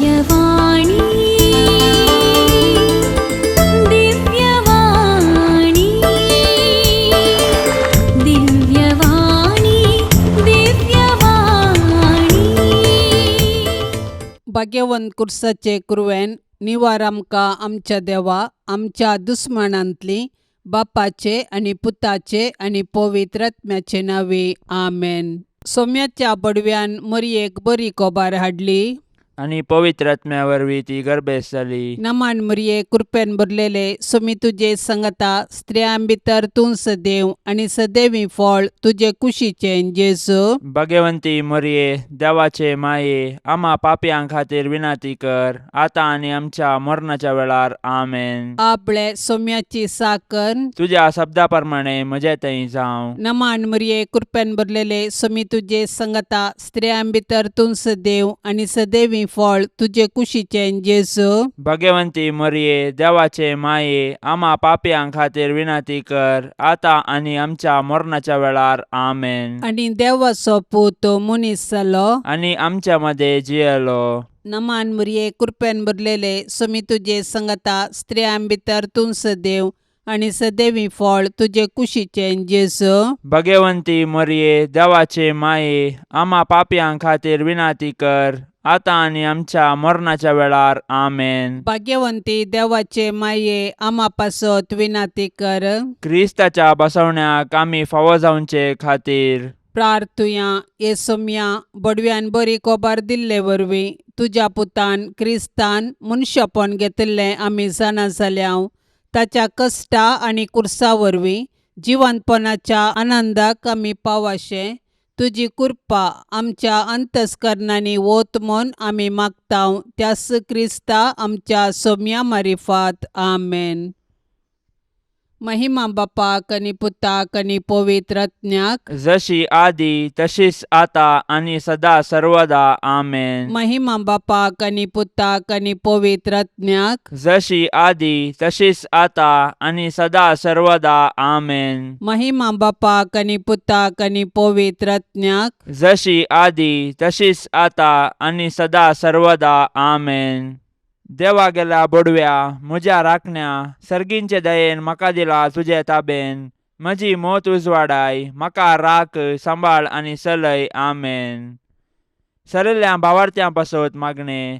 दिव्यवाणी दिव्यवाणी दिव्यवाणी दिव्यवाणी भाग्यवंत कुर्साचे कुरवेन निवार आमकां आमच्या देवा आमच्या दुस्मनांतली बापाचे आणि पुताचे आणि पवित्र आत्म्याचे नावे आमेन. सोम्याच्या बडव्यान मरियेक बरी कोबार हाडली आणि पवित्र आत्म्या वरवीं ती गर्भेस जाली. नमान मरिये कृपेन भरलेले सोमी तुजे संगता स्त्रियां भितर तूं सदैव आणि सदैवी फळ तुजे कुशीचे जेजू. भाग्यवंती मरिये देवाचे माये आम्हा पापयां खातीर विनाती कर आता आणि आमच्या मरणाच्या वेळार आमेन. आपले सोम्याची साकन तुझ्या शब्दा प्रमाणे म्हजे थंय जावं. नमान मरिये कृपेन भरलेले सोमी तुजे संगता स्त्रियां भितर तूं सदैव आणि सदैवी फळ तुजे कुशीचे जेजू. भाग्यवंती मरिये देवाचे माये आम्हा पापयां खातीर विनाती कर आता आणि आमच्या मरणाच्या वेळार आमेन. आणि देवाचो पूत मनीस जालो आणि आमच्या मध्ये जियेलो. नमान मरिये कृपेन भरलेले सोमी तुजे संगता स्त्रियां भितर तूं सदैव आणि सदैवी फळ तुजे कुशीचे जेजू. भाग्यवंती मरिये देवाचे माये आम्हा पापयां खातीर विनाती कर आता आणि आमच्या मरणाच्या वेळार आमेन. भाग्यवंती देवाचे माये आम्हा पासत विनाती कर. क्रिस्ताच्या बसवण्याक आमी फावो जावचे खातीर प्रार्थुया ये सोम्या बडव्यान बरी कोबार दिल्ले वरवीं तुज्या पुतान क्रिस्तान मनशापण घेतिल्लें आमी जाणा जाल्याव ताच्या कश्टा आनी कुर्सा वरवीं जिवंतपणाच्या आनंदाक आमी पावाशे तुजी कृपा आमच्या अंतस्करणांनी वोत म्हूण आमी मागताव त्यास क्रिस्ता आमच्या सोम्या मारिफात आमेन. महिमा बापाक आनी पुताक आनी पवित्र आत्म्याक जशी आदी तशीच आता आणि सदा सर्वदा आमेन. महिमा बापाक आनी पुताक आनी पवित्र आत्म्याक जशी आदी तशीच आता आणि सदा सर्वदा आमेन. महिमा बापाक आनी पुताक आनी पवित्र आत्म्याक जशी आदी तशीच आता आणि सदा सर्वदा आमेन. देवा गेला बडव्या म्हज्या राखण्या सर्गींचे दयेन म्हाका दिला तुजे ताबेन म्हजी मोत उजवाडाय म्हाका राख सांबाळ आनी चलय आमेन. सरिल्ल्या भावार्थ्यां पासत मागणे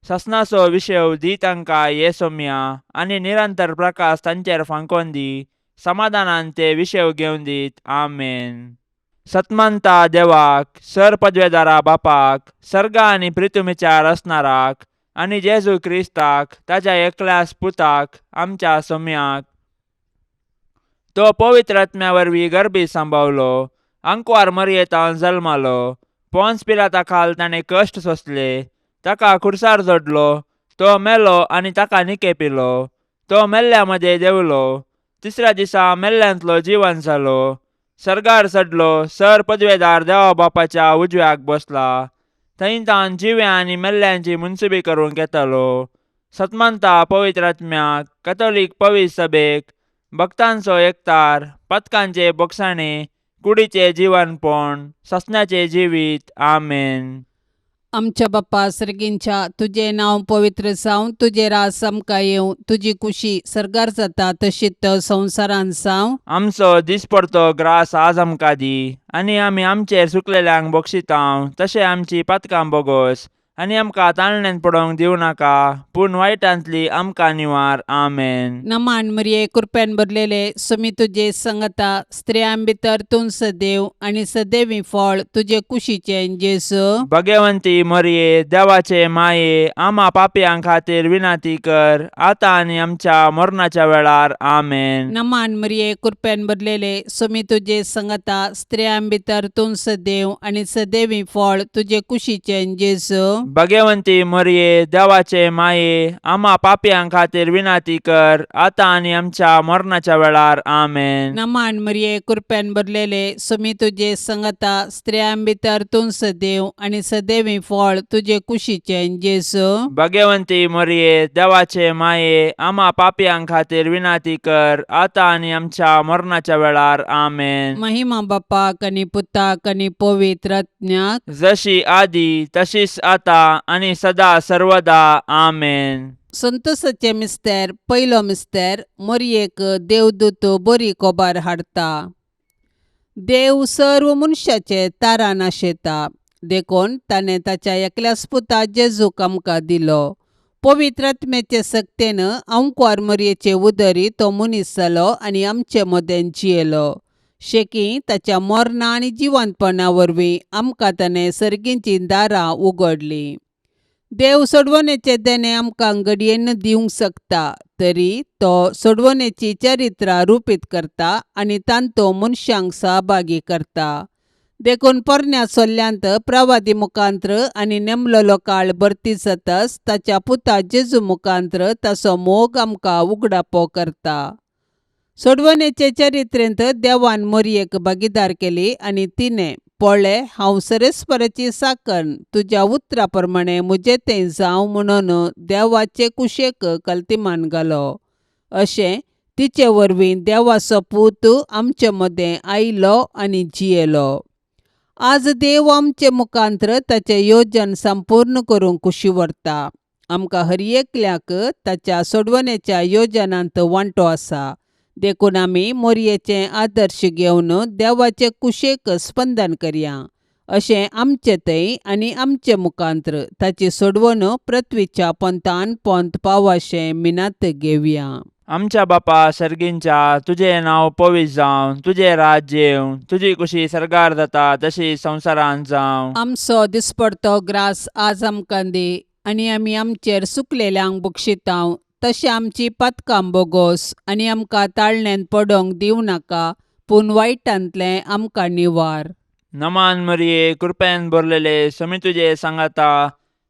ससनाचो विशय दी तांकां ये सोम्या आनी निरंतर प्रकाश तांचेर फांकोन दी समाधानान ते विशय घेवन दीत आमेन. सतमंता देवाक सर पदवेदारा बापाक सर्गा आनी पृथ्वीचार असणाराक आणि जेजू क्रिस्ताक ताच्या एकल्याच पुताक आमच्या सोम्याक तो पवित्र आत्म्या वरवीं गर्भी सांबावलो अंकुवार मरियेतावन जल्मालो पोन्स पिलाता खाल ताणें कश्ट सोंसले ताका खुर्सार जोडलो तो मेलो आनी ताका निकेपिलो तो मेल्ल्या मध्ये देवलो तिसऱ्या दिसा मेल्ल्यांतलो जिवन जालो सर्गार चडलो सर पदवेदार देवा बापाच्या उजव्याक बसला थंय तान जिव्या आनी मेल्ल्यांची मुनसुबी करूंक येतालो. सतमंता पवित्र आत्म्याक कॅथोलीक पवित्र सभेक भक्तांचो एकतार पथकांचे बोगसाणे कुडीचे जीवनपण ससण्याचे जिवीत आमेन. आमच्या बापा सर्गींच्या तुझे नाव पवित्र जावं तुझे रास आमकां येवं तुजी कुशी सर्गार जाता तशीच संवसारान जावं. आमचो दिसपडतो ग्रास आज आमकां दी आनी आमी आमचेर सुकलेल्यांक बक्षितांव तशें आमची पातकां बोगोस आनी आमकां ताळणेन पडोवंक दिवं नाका पूण वायटांतली आमकां निवार आमेन. नमान मरिये कृपेन भरलेले सोमी तुजे संगता स्त्रियां भितर तूं सदैव आणि सदैवी फळ तुजे कुशीचे जेजू. भाग्यवंती मरिये देवाचे माये आम्हा पापयां खातीर विनाती कर आता आणि आमच्या मरणाच्या वेळार आमेन. नमान मरिये कृपेन भरलेले सोमी तुजे संगता स्त्रियां भितर तूं सदैव आणि सदैवी फळ तुजे कुशीचे जेजू. भाग्यवंती मरिये देवाचे माये आम्हा पापयां खातीर विनाती कर आता आणि आमच्या मरणाच्या वेळार आमेन. नमान मरिये कृपेन भरलेले सोमी तुजे संगता स्त्रियां भितर तूं सदैव आणि सदैवी फळ तुजे कुशीचे जेजू. भाग्यवंती मरिये देवाचे माये आम्हा पापयां खातीर विनाती कर आता आणि आमच्या मरणाच्या वेळार आमेन. महिमा बापाक आनी पुताक आनी पवित्र आत्म्याक जशी आदी तशीच आता आनी सदा सर्वदा आमेन. संतोसाचे मिस्तेर पयलो मिस्तेर मरयेक देवदूत बरी कोबार हाडटा. देव सर्व मनशाचे तारा नाशेता देखून ताणें ताच्या एकल्याच पुता जेजूक आमकां दिलो. पवित्र आत्म्याचे सक्तेन अंकुर मरयेचे उदरी तो मनीस जालो आनी आमचे मदें जियेलो. शेकी ताच्या मरणा आनी जिवंतपणा वरवीं आमकां ताणें सर्गींचीं दारां उगडलीं. देव सोडवणेचे देणे आमकां घडयेन दिवंक शकता, तरी तो सोडवणेची चरित्रां रूपीत करता आनी तांतू मनशांक सहभागी करता. देखून पोरण्या सोल्ल्यांत प्रवादी मुखांत्र आनी नेमलेलो काळ भरती जाताच ताच्या पुता जेजू मुखांत्र ताचो मोग आमकां उगडापो करता. सोडवणेचे चरित्रेंत देवान मरयेक भागीदार केली आनी तिणें पळय हांव सरेस्पराची साकण तुज्या उतरा प्रमाणे म्हजे तें जावं म्हणून देवाचे कुशेक कल्तिमान घालो. अशें तिचे वरवीं देवाचो पूत आमचे मदें आयलो आनी जियेलो. आज देव आमचे मुखांत्र ताचें येवजण संपूर्ण करूंक कुशी व्हरता. आमकां हर एकल्याक ताच्या सोडवणेच्या येवजणांत वांटो आसा. देखून आमी मरयेचे आदर्श घेवन देवाचे कुशेक स्पंदन करया. अशें आमचे थंय आनी आमचे मुखांत्र ताची सोडवण पृथ्वीच्या पंतान पंत पावशें मिनात घेवया. आमच्या बापा सर्गींच्या तुझें नांव पवित्र जावं, तुजें राज्य येवं, तुजी कुशी सरकार जाता तशी संवसारांत जावं. आमचो दिसपडतो ग्रास आज आमकां दी आनी आमी आमचेर सुकलेल्यांक बक्षितांव. तशें आमची पातकां बोगोस आनी आमकां ताळणेन पडोवंक दिवं नाका, पूण वायटांतलें आमकां निवार. नमान मरिये कृपेन भरलेले समी तुजे सांगाता,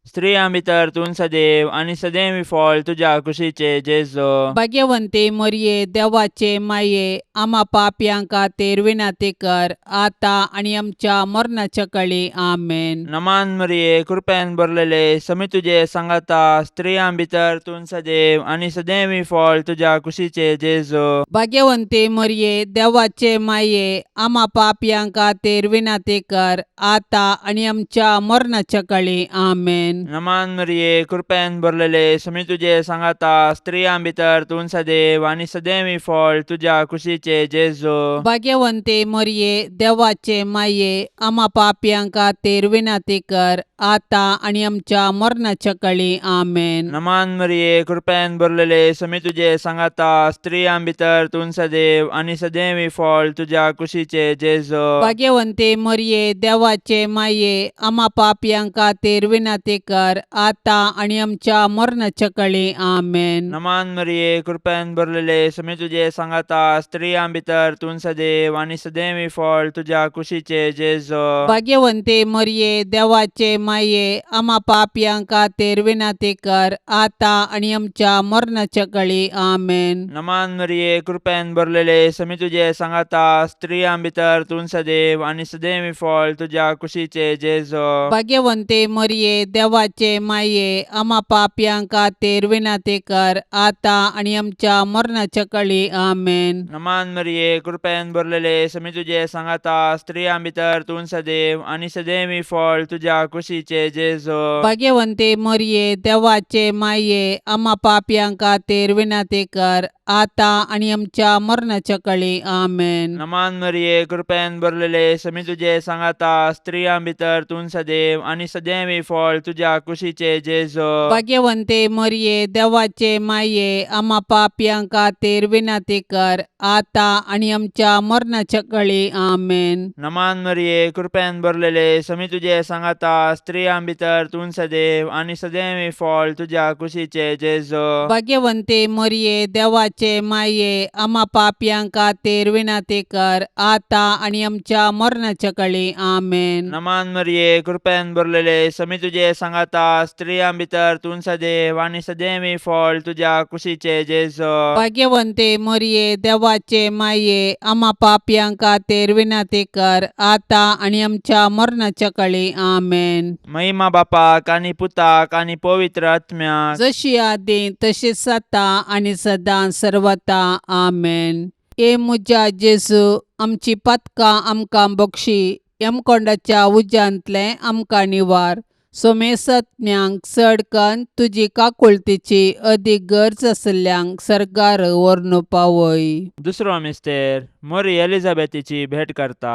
स्त्रियां भितर तूं सदैव आनी सदैवी फळ तुज्या कुशीचे जेजो. भाग्यवंते मरये देवाचे माये आमा पापयांक खातीर विनाती कर, आतां आनी आमच्या मरणाच्या काळी आमेन. नमान मरिये कृपेन भरलेले समी तुजे सांगाता, स्त्रियां भितर तूं सदैव आनी सदैवी फळ तुज्या कुशीचे जेजो. भाग्यवंते मरये देवाचे माये आमा पापयांक खातीर विनाती कर, आतां आनी आमच्या मरणाच्या काळी आमेन. नमान मरिये कृपेन भरलेले समी तुजे सांगाता, स्त्रियां भितर तूं सदैव आनी सदैवी फळ तुज्या कुशीचे जेजो. भाग्यवंते मरये देवाचे माये आमा पापयांक खातीर विनाती कर, आतां आनी आमच्या मरणाच्या काळी आमेन. नमान मरिये कृपेन भरलेले समी तुजे सांगाता, स्त्रियां भितर तूं सदैव आनी सदैवी फळ तुज्या कुशीचे जेजो. भाग्यवंते मरये देवाचे माये आमा पापयांक खातीर विनाती कर, आतां आनी आमच्या मरणाच्या काळी आमेन. नमान मरिये कृपेन भरलेले समी तुजे सांगाता, स्त्रियां भितर तूं सदैव आनी सदैवी फळ तुज्या कुशीचे जेजो. भाग्यवंते मरये देवाचे माये आमा पापयांक खातीर विनाती कर, आतां आनी आमच्या मरणाच्या काळी आमेन. नमान मरिये कृपेन भरलेले समी तुजे सांगाता, स्त्रियां भितर तूं सदैव आनी सदैवी फळ तुज्या कुशीचे जेजो. भाग्यवंते मरये देवाचे माये आमा पापयांक खातीर विनाती कर, आतां आनी आमच्या मरणाच्या काळी आमेन. नमान मरिये कृपेन भरलेले समी तुजे सांगाता, स्त्रियां भितर तूं सदैव आनी सदैवी फळ तुज्या कुशीचे जेजो. भाग्यवंते मरये देवाचे माये आमा पापयांक खातीर विनाती कर, आतां आनी आमच्या मरणाच्या काळी आमेन. नमान मरिये कृपेन भरलेले समी तुजे सांगाता, स्त्रियां भितर तूं सदैव आनी सदैवी फळ तुज्या कुशीचे जेजो. भाग्यवंते मरये देवाचे माये आमा पापयांक खातीर विनाती कर, आतां आनी आमच्या मरणाच्या काळी आमेन. नमान मरिये कृपेन भरलेले समी तुजे सांगाता, स्त्रियां भितर तूं सदैव आनी सदैवी फळ तुज्या कुशीचे जेजो. भाग्यवंते मरये देवाचे माये आमा पापयांक खातीर विनाती कर, आतां आनी आमच्या मरणाच्या काळी आमेन. नमान मरिये कृपेन भरलेले समी तुजे सांगाता, स्त्रियां भितर तूं सदैव आनी सदैवी फळ तुज्या कुशीचे जेजो. भाग्यवंते मरये देवाचे माये आमा पापयांक खातीर विनाती कर, आतां आनी आमच्या मरणाच्या काळी आमेन. महिमा बापाक आनी पुताक आनी पवित्र आत्म्याक, जशी आदी तशीच आता आनी सदां सर्वता आमेन. ए म्हज्या जेजू आमची पातकां आमकां बक्षी, यमकोंडाच्या उज्यांतलें आमकां निवार. सोमेसत्म्यांक चड कन्न तुजी काकुळतीची अदीक गरज आसल्ल्यांक सरकार व्हरून पावय. दुसरो मिस्तेर मोरी एलिझाबेथीची भेट करता.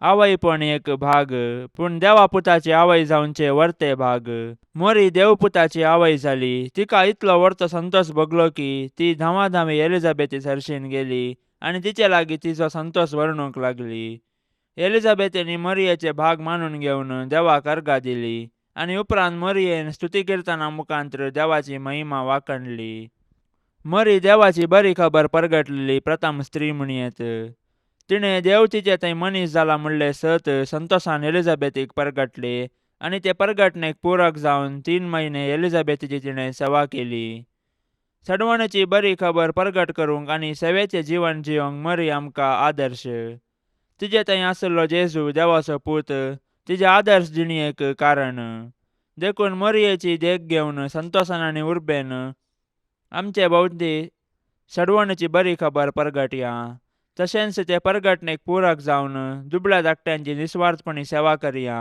आवयपण एक भाग, पूण देवापुताची आवय जावनचे वर्ते भाग. मोरी देवपुताची आवय जाली. तिका इतलो व्हडचो संतोष भोगलो की ती धांवाधांवी एलिझाबेथी सरशीन गेली आनी तिचे लागीं तिचो संतोष वर्णूंक लागली. एलिझाबेथीनी मोरयेचे भाग मानून घेवन देवाक अर्घा दिली आनी उपरांत मोरयेन स्तुती किर्तना मुखांत्र देवाची महिमा वाखणली. मोरी देवाची बरी खबर परगटलेली प्रथम स्त्री म्हणयेत. तिणें देव तिचे थंय मनीस जाला म्हणले सत संतोषान एलिझाबेथीक परगटले आनी ते परगटणेक पूरक जावन 3 म्हयने एलिझाबेथीची तिणें सेवा केली. सडवणेची बरी खबर परगट करूंक आनी सेवेचें जीवन जियोंक मोरी आमकां आदर्श. तिजे थंय आसलो जेजू देवाचो पूत तिजे आदर्श जिणयेक कारण. देखून मोरयेची देख घेवन संतोषान आनी उर्बेन आमचे भोवती सडवणेची बरी खबर परगटया. तशेंच ते परगटणेक पूरक जावन दुबळ्या धाकट्यांची निस्वार्थपणी सेवा करया.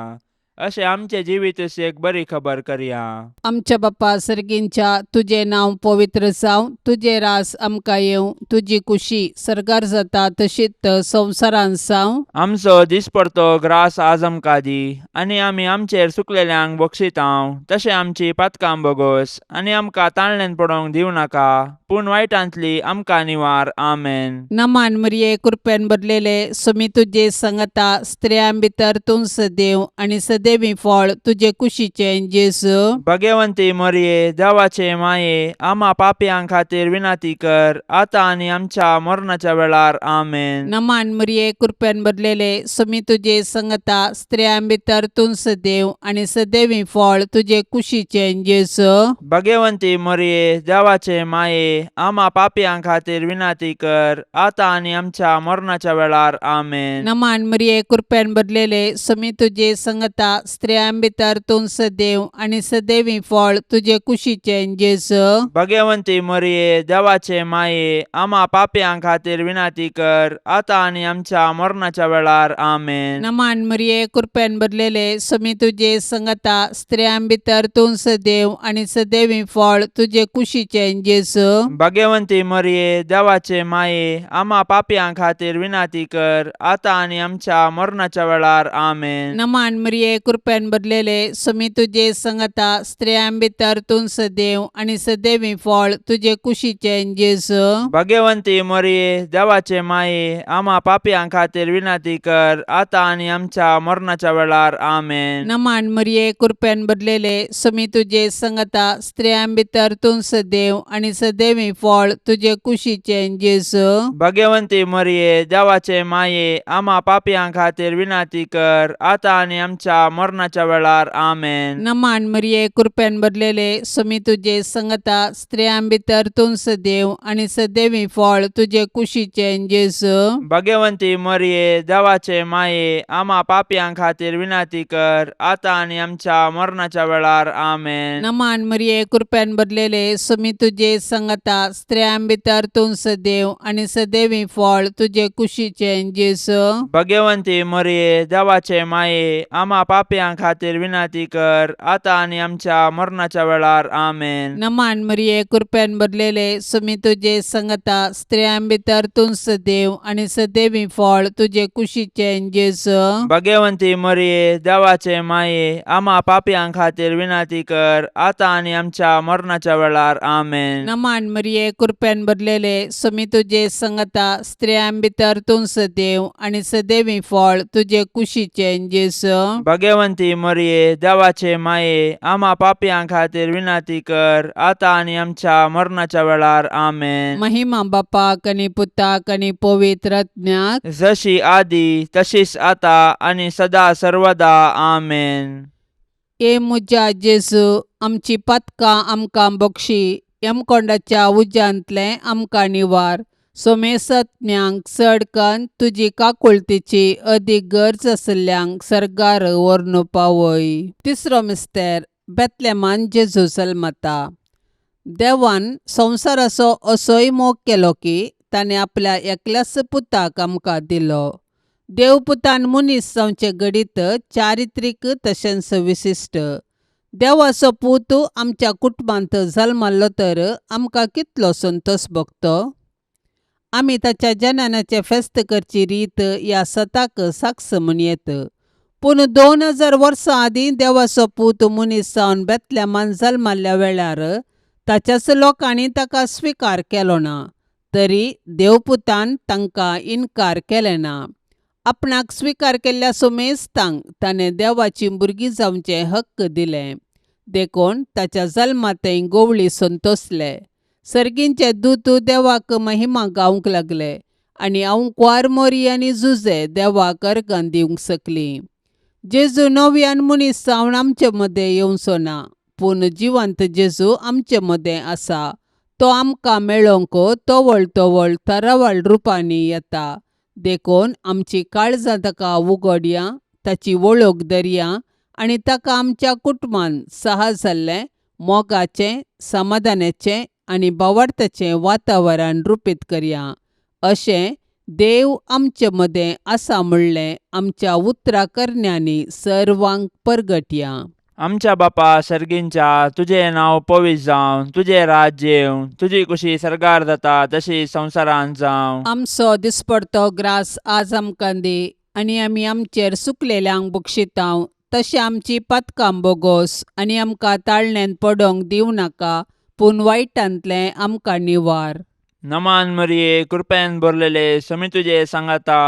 अशें आमचे जिवीत एक बरी खबर करया. आमच्या बाप्पा सर्गींच्या तुझे नांव पवित्र जावं. तुझे रास आमकां येवं. तुजी कुशी सरकार जाता तशीच संवसारांत जावं. आमचो दिसपडतो ग्रास आज आमकां दी आनी आमी आमचेर चुकलेल्यांक बक्षितांव. तशें आमची पातकां बोगोस आनी आमकां ताळणेन पडोवंक दिवं नाका, पूण वायटांतली आमकां निवार. आमेन. नमान मरिये कृपेन भरलेले स्वामी तुजे संगता स्त्रियां भितर तूं सदैव आनी सदैवी फळ तुजे कुशीचे जेजू. भगवंती मोरये देवाचे माये आम्हा पापयांक खातीर विनाती कर आतां आनी आमच्या मरणाच्या वेळार. आमेन. नमान मरिये कृपेन भरलेले स्वामी तुजे संगता स्त्रियां भितर तूं सदैव आनी सदैवी फळ तुजे कुशीचे जेजू. भगवंती मोरये देवाचे माये आम्हा पापयांक खातीर विनाती कर आतां आनी आमच्या मरणाच्या वेळार. आमेन. नमान मरिये कृपेन भरलेले स्वामी तुजे संगता स्त्रियां भितर तूं सदैव आनी सदैवी फळ तुजे कुशीचे जेजू. भगवंती मोरये देवाचे माये आम्हा पापयांक खातीर विनाती कर आतां आनी आमच्या मरणाच्या वेळार. आमेन. नमान मरिये कृपेन भरलेले स्वामी तुजे संगता स्त्रियां भितर तूं सदैव आनी सदैवी फळ तुजे कुशीचे जेजू. भगवंती मोरये देवाचे माये आम्हा पापयांक खातीर विनाती कर आतां आनी आमच्या मरणाच्या वेळार. आमेन. नमान मरिये कृपेन भरलेले स्वामी तुजे संगता स्त्रियां भितर तूं सदैव आनी सदैवी फळ तुजे कुशीचे जेजू. भगवंती मोरये देवाचे माये आम्हा पापयांक खातीर विनाती कर आतां आनी आमच्या मरणाच्या वेळार. आमेन. नमान मरिये कृपेन भरलेले स्वामी तुजे संगता स्त्रियां भितर तूं सदैव आनी सदैवी फळ तुजे कुशीचे जेजू. भगवंती मोरये देवाचे माये आम्हा पापयांक खातीर विनाती कर आतां आनी आमच्या मरणाच्या वेळार. आमेन. नमान मरिये कृपेन भरलेले स्वामी तुजे संगता स्त्रियां भितर तूं सदैव आनी सदैवी फळ तुजे कुशीचे जेजू. भगवंती मोरये देवाचे माये आम्हा पापयांक खातीर विनाती कर आतां आनी आमच्या मरणाच्या वेळार. आमेन. नमान मरिये कृपेन भरलेले स्वामी तुजे संगता स्त्रियां भितर तूं सदैव आनी सदैवी फळ तुजे कुशीचे जेजू. भगवंती मोरये देवाचे माये आम्हा पापयांक खातीर विनाती कर आतां आनी आमच्या मरणाच्या वेळार. आमेन. नमान मरिये कृपेन भरलेले स्वामी तुजे संगता स्त्रियां भितर तूं सदैव आनी सदैवी फळ तुजे कुशीचे जेजू. भगवंती मोरये देवाचे माये आम्हा पापयांक खातीर विनाती कर आतां आनी आमच्या मरणाच्या वेळार. आमेन. नमान मरिये कृपेन भरलेले स्वामी तुजे संगता स्त्रियां भितर तूं सदैव आनी सदैवी फळ तुजे कुशीचे जेजू. भगवंती मोरये देवाचे माये आम्हा पापयांक खातीर विनाती कर आतां आनी आमच्या मरणाच्या वेळार. आमेन. महिमा बापाक आनी पुताक आनी पवित्र आत्म्याक जशी आदी तशीच आतां आनी सदा सर्वदा. आमेन. ए मुजा जेजू आमची पातकां आमकां बक्षी. यमकोंडाच्या उज्यांतले आमकां निवार. सोमेसत्म्यांक चड कन्न तुजी काकुळतीची अदीक गरज आसल्ल्यांक सरकार व्हरून पावय. तिसरो मिस्तेर बेतलेमान जेजू जल्मता. देवान संवसाराचो असोय मोग केलो की ताणें आपल्या एकल्याच पुताक आमकां दिलो. देवपुतान मनीस जावचे घडीत चारित्रीक तशेंच विशिश्ट देवाचो पूत आमच्या कुटुंबांत जल्मल्लो तर आमकां कितलो संतोष भोगतो. आमी ताच्या जनानाचे फेस्त करची रीत ह्या सताक साक्ष म्हणयेत. पूण 2000 वर्सां आदीं देवाचो पूत मनीस जावन बेतलेमान जल्मल्ल्या वेळार ताच्याच लोकांनी ताका स्विकार केलो ना. तरी देवपुतान तांकां इन्कार केलें ना. आपणाक स्विकार केल्ल्या सोमेस्तांक ताणें देवाची भुरगीं जावचे हक्क दिले. देखून ताच्या जल्मातय गोवळी संतोसले. सर्गींचे दूत देवाक महिमा गावंक लागले आनी आंवकवार मोरी आनी जुजे देवाक अर्गां दिवंक सकलीं. जेजू नव्यान मनीस जावन आमचे मदें येवचो ना, पूण जिवंत जेजू आमचे मदें आसा. तो आमकां मेळोवंक तोवळ तोवळ तरावळ रुपांनी येता. देखून आमची काळजां ताका उगडया, ताची वळख धरया आनी ताका आमच्या कुटुंबान साहस जाल्लें, मोगाचें, समाधानाचें आनी भावार्थाचें वातावरण रुपीत करया. अशें देव आमचे मदें आसा म्हणलें आमच्या उतराकरण्यांनी सर्वांक परगटया. आमच्या बापा सर्गींच्या, तुजें नांव पवित्र जावं, तुजें राज्य येवं, तुजी कुशी सरकार जाता तशी संवसारांत जावं. आमचो दिसपडतो ग्रास आज आमकां दी आनी आमी आमचेर सुकलेल्यांक बक्षितांव. तशें आमची पातकां बोगोस आनी आमकां ताळण्यांत पडोवंक दिवं नाका, पूण वायटांतलें आमकां निवार. नमान मरिये, कृपेन भरलेले, समी तुजे सांगाता,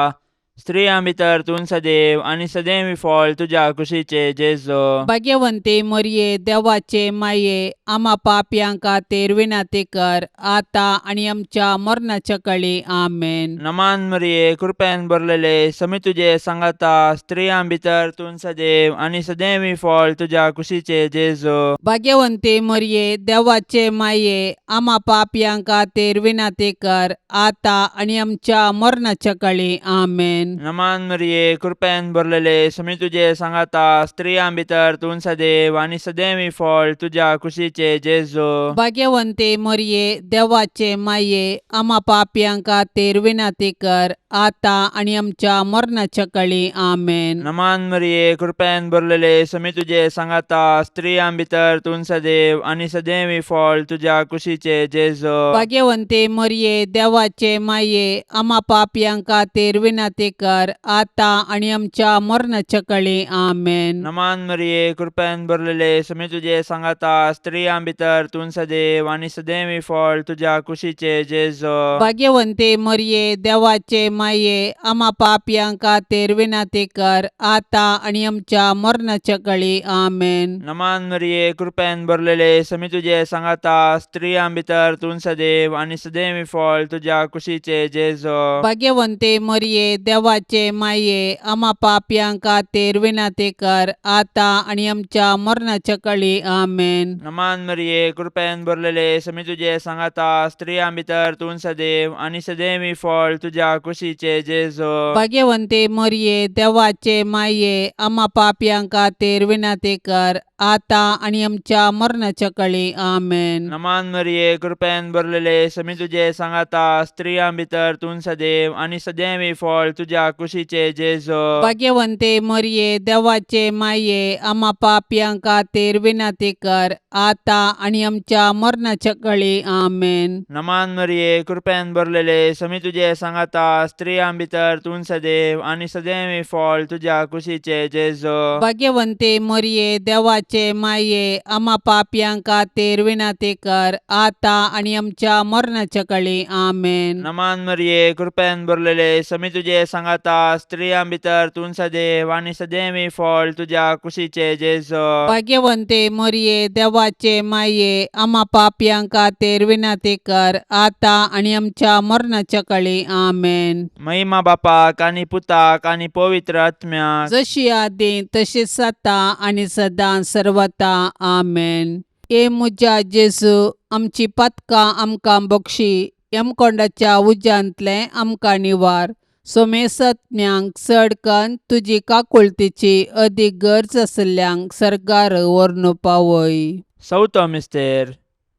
स्त्रियां भितर तूं सदैव आनी सदैवी फळ तुज्या कुशीचे जेजो. भाग्यवंते मरिये, देवाचे माये, आम्हा पापयांक खातीर विनाती कर, आतां आनी आमच्या मरणाच्या काळी. आमेन. नमान मरिये, कृपेन भरलेले, समी तुजे सांगाता, स्त्रियां भितर तूं सदैव आनी सदैवी फळ तुज्या कुशीचे जेजो. भाग्यवंते मरिये, देवाचे माये, आम्हा पापयांक खातीर विनाती कर, आतां आनी आमच्या मरणाच्या काळी. आमेन. नमान मरिये, कृपेन भरलेले, समी तुजे सांगाता, स्त्रियां भितर तूं सदैव आनी सदैवी फळ तुज्या कुशीचे जेजो. भाग्यवंते मरिये, देवाचे माये, आम्हा पापयांक खातीर विनाती कर, आतां आनी आमच्या मरणाच्या काळी. आमेन. नमान मरिये, कृपेन भरलेले, समी तुजे सांगाता, स्त्रियां भितर तूं सदैव आनी सदैवी फळ तुज्या कुशीचे जेजो. भाग्यवंते मरिये, देवाचे माये, आम्हा पापयांक खातीर विनाती कर, आतां आनी आमच्या मरणाच्या काळी. आमेन. नमान मरिये, कृपेन भरलेले, समी तुजे सांगाता, स्त्रियां भितर तूं सदैव आनी सदैवी फळ तुज्या कुशीचे जेजो. भाग्यवंते मरिये, देवाचे माये, आम्हा पापयांक खातीर विनाती कर, आतां आनी आमच्या मरणाच्या काळी. आमेन. नमान मरिये, कृपेन भरलेले, समी तुजे सांगाता, स्त्रियां भितर तूं सदैव आनी सदैवी फळ तुज्या कुशीचे जेजो. भाग्यवंते मरिये, देवाचे माये, आम्हा पापयांक खातीर विनाती कर, आतां आनी आमच्या मरणाच्या काळी. आमेन. नमान मरिये, कृपेन भरलेले, समी तुजे सांगाता, स्त्रियां भितर तूं सदैव आनी सदैवी फळ तुज्या कुशीचे जेजो. भाग्यवंते मरिये, देवाचे माये, आम्हा पापयांक खातीर विनाती कर, आतां आनी आमच्या मरणाच्या काळी. आमेन. नमान मरिये, कृपेन भरलेले, समी तुजे सांगाता, स्त्रियां भितर तूं सदैव आनी सदैवी फळ तुज्या कुशीचे जेजो. भाग्यवंते मरिये, देवाचे माये, आम्हा पापयांक खातीर विनाती कर, आतां आनी आमच्या मरणाच्या काळी. आमेन. नमान मरिये, कृपेन भरलेले, समी तुजे सांगाता, स्त्रियां भितर तूं सदैव आनी सदैवी फळ तुज्या कुशीचे जेजो. भाग्यवंते मरिये, देवाचे माये, आम्हा पापयांक खातीर विनाती कर, आतां आनी आमच्या मरणाच्या काळी. आमेन. नमान मरिये, कृपेन भरलेले, समी तुजे सांगाता, स्त्रियां भितर तूं सदैव आनी सदैवी फळ तुज्या कुशीचे जेजो. भाग्यवंते मरिये, देवाचे माये, आम्हा पापयांक खातीर विनाती कर, आतां आनी आमच्या मरणाच्या काळी. आमेन. महिमा बापाक आनी पुताक आनी पवित्र आत्म्याक, जशी आदीं तशीच आतां आनी सदां सर्वता. आमेन. ए म्हज्या जेजू, आमची पातकां आमकां बक्षी, यमकोंडाच्या उज्यांतले आमकां निवार. सोमेसत्म्यांक चड कन्न तुजी काकुळतीची अदीक गरज आशिल्ल्यांक सर्गार व्हरून पावय. चवथो मिस्तेर,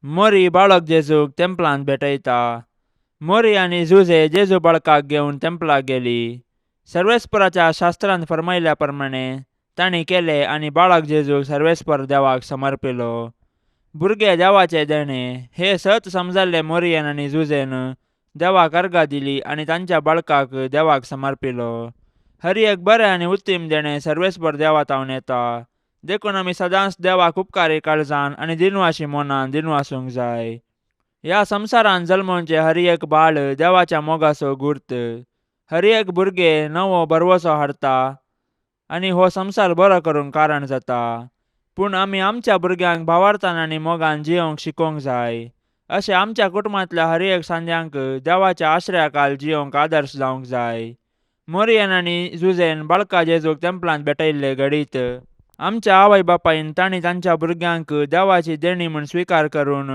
मोरी बाळक जेजूक तेंपलांत भेटयता. मोरी आनी जुजे जेजू बाळकाक घेवन तेंपलाक गेली. सर्वेस्पराच्या शास्त्रांत फरमायल्या प्रमाणे तांणी केले आनी बाळक जेजूक सर्वेस्पर देवाक समर्पिलो. भुरगे देवाचे देणे हे सत समजाल्ले मोरयेन आनी जुजेन देवाक अर्घा दिली आनी तांच्या बाळकाक देवाक समर्पिलो. हर एक बरें आनी उत्तीम देणे सर्वेस्पर देवातावन येता. देखून आमी सदांच देवाक उपकारी काळजान आनी दिनवाशी मोनान दिनवासूंक जाय. ह्या संवसारान जल्मोवचे हर एक बाळ देवाच्या मोगाचो गुर्त. हर एक भुरगे नवो बरवसो हाडटा आनी हो संवसार बरो करूंक कारण जाता. पूण आमी आमच्या भुरग्यांक भावार्थान आनी मोगान जियोंक शिकोवंक जाय. अशें आमच्या कुटुंबांतल्या हर एक सांद्यांक देवाच्या आश्रयाखाल जियोंक आदर्श जावंक जाय. मोरयेन आनी जुजेन बाळका जेजूक तेंपलांत भेटयल्ले घडीत आमच्या आवय बापायन तांणी तांच्या भुरग्यांक देवाची देणी म्हूण स्विकार करून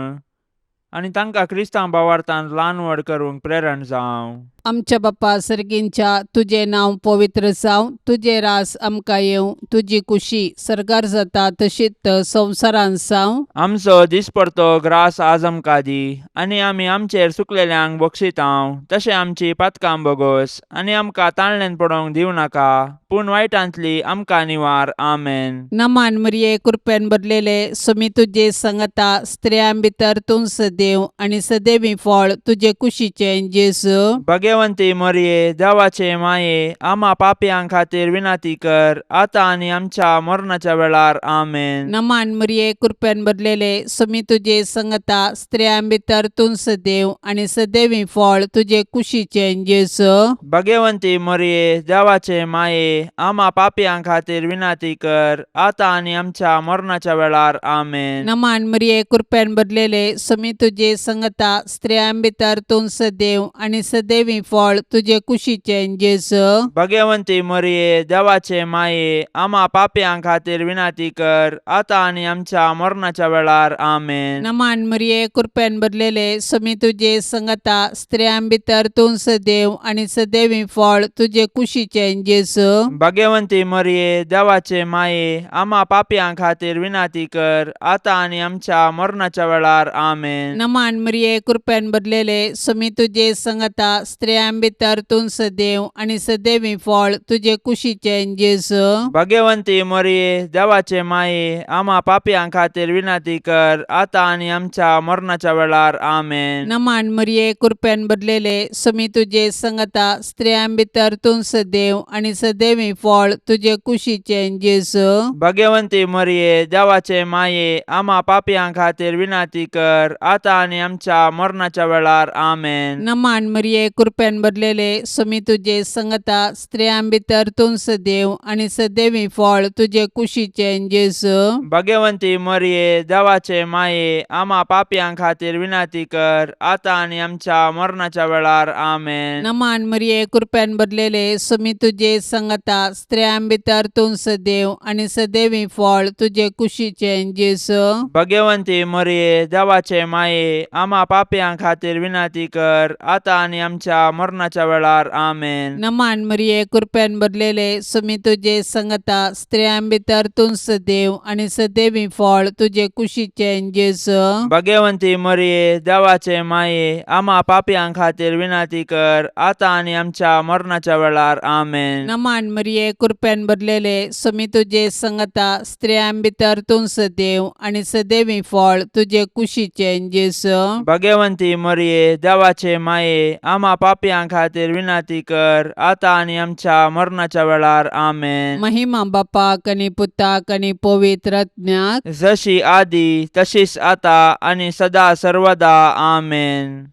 आनी तांकां क्रिस्तांव भावार्थान ल्हान व्हड करूंक प्रेरण जावं. आमच्या बाप्पा सर्गींच्या तुजें नांव पवित्र जावं, तुजें रास आमकां येवं, तुजी कुशी सरकार जाता तशीच संवसारान जावं. आमचो दिसपडतो ग्रास आज आमकां दी आनी आमी आमचेर सुकलेल्यांक बक्षितांव. तशें आमची पातकां बोगोस आनी आमकां ताळणेन पडोवंक दिवं नाका, पूण वायटांतली आमकां निवार. आमेन. नमान मरिये कृपेन भरलेले समी तुजे संगता स्त्रियां भितर तूं सदैव आनी सदैवी फळ तुजे कुशीचें जेजू. भगवंती मरिये देवाचे माये आम्हा पापयां खातीर विनाती कर आता आनी आमच्या मरणाच्या वेळार. आमेन. नमान मरिये कृपेन भरलेले समी तुजे संगता स्त्रियां भितर तूं सदैव आनी सदैवी फळ तुजे कुशीचें जेजू. भगवंती मरिये देवाचे माये आम्हा पापयां खातीर विनाती कर आता आनी आमच्या मरणाच्या वेळार. आमेन. नमान मरिये कृपेन भरलेले समी तुजे संगता स्त्रियां भितर तूं सदैव आनी सदैवी फळ तुजे कुशीचें जेजू. भगवंती मरिये देवाचे माये आम्हा पापयां खातीर विनाती कर आता आनी आमच्या मरणाच्या वेळार. आमेन. नमान मरिये कृपेन भरलेले समी तुजे संगता स्त्रियां भितर तूं सदैव आनी सदैवी फळ तुजे कुशीचें जेजू. भगवंती मरिये देवाचे माये आम्हा पापयां खातीर विनाती कर आता आनी आमच्या मरणाच्या वेळार. आमेन. नमान मरिये कृपेन भरलेले समी तुजे संगता स्त्रियां भितर तूं सदैव आनी सदैवी फळ तुजे कुशीचें जेजू. भगवंती मरिये देवाचे माये आम्हा पापयां खातीर विनाती कर आता आनी आमच्या मरणाच्या वेळार. आमेन. नमान मरिये कृपेन भरलेले समी तुजे संगता स्त्रियां भितर तूं सदैव आनी सदैवी फळ तुजे कुशीचें जेजू. भगवंती मरिये देवाचे माये आम्हा पापयां खातीर विनाती कर आता आनी आमच्या मरणाच्या वेळार. आमेन. नमान मरिये कृपेन भरलेले समी तुजे संगता स्त्रियां भितर तूं सदैव आनी सदैवी फळ तुजे कुशीचें जेजू. भगवंती मरिये देवाचे माये आम्हा पापयां खातीर विनाती कर आता आनी आमच्या मरणाच्या वेळार. आमेन. नमान मरिये कृपेन भरलेले समी तुजे संगता स्त्रियां भितर तूं सदैव आनी सदैवी फळ तुजे कुशीचें जेजू. भगवंती मरिये देवाचे माये आम्हा पापयां खातीर विनाती कर आता आनी आमच्या मरणाच्या वेळार. आमेन. नमान मरिये कृपेन भरलेले समी तुजे संगता स्त्रियां भितर तूं सदैव आनी सदैवी फळ तुजे कुशीचें जेजू. भगवंती मरिये देवाचे माये आम्हा पापयां खातीर विनाती कर आता आनी आमच्या मरणाच्या वेळार. आमेन. नमान मरिये कृपेन भरलेले समी तुजे संगता स्त्रियां भितर तूं सदैव आनी सदैवी फळ तुजे कुशीचें जेजू. भगवंती मरिये देवाचे माये आम्हा पापयां खातीर विनाती कर आता आनी आमच्या मरणाच्या वेळार. आमेन. महिमा बापाक आनी पुताक आनी पवित्र आत्म्याक जशी आदी तशीच आता आनी सदा सर्वदा. आमेन.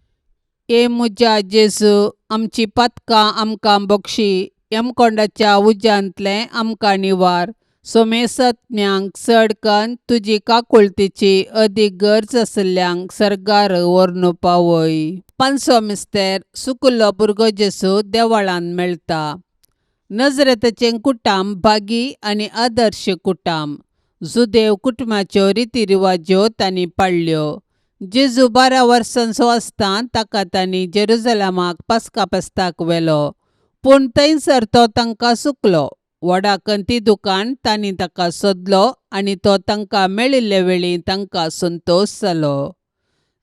ए मुजा जेजू आमची पातकां आमकां बक्षी, यमकोंडाच्या उज्यांतले आमकां निवार. सोमेसत्म्यांक चडकन तुजी काकुळतीची अदीक गरज आसल्यांक सरकार व्हरून पावय. पांचवो मिस्तेर सुकलो भुरगो जेजू देवळांत मेळटा. नजरेतचें कुटाम भागी आनी आदर्श कुटाम. जुदेव कुटुंबाच्यो रितीरिवाज्यो तांणी पाळल्यो. जेजू 12 वर्सांचो आसतना ताका तांणी जेरुजलेमाक पास्का फेस्ताक व्हेलो, पूण थंयसर तो तांकां सुकलो. व्हडा कंतिदुकान तांणी ताका सोदलो आनी तो तांकां मेळिल्ले वेळी तांकां संतोश जालो.